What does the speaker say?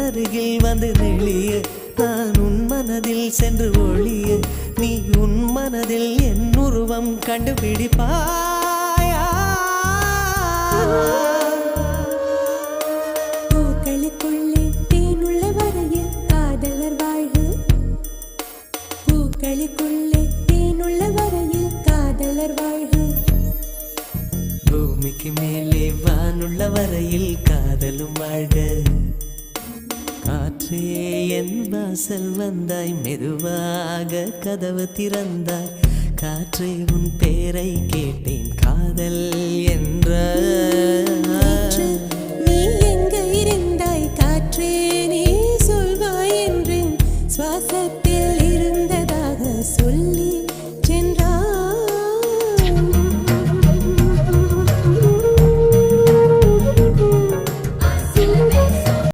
அருகில் வந்து நெளிய நான் உன் மனதில் சென்று ஒளிய நீ உன் மனதில் என் உருவம் கண்டுபிடிப்பாயா பூக்களுக்குள்ளே தேனுள்ள வரையில் காதலர் வாழ்வு பூக்களுக்குள்ளே தேனுள்ள வரையில் காதலர் வாழ்வு பூமிக்கு மேலே வானுள்ள வரையில் காதலும் வாழ்க காற்றே என் வாசல் வந்தாய் மெதுவாக கதவு திறந்தாய் காற்றே உன் பேரை கேட்டேன் காதல் என்ற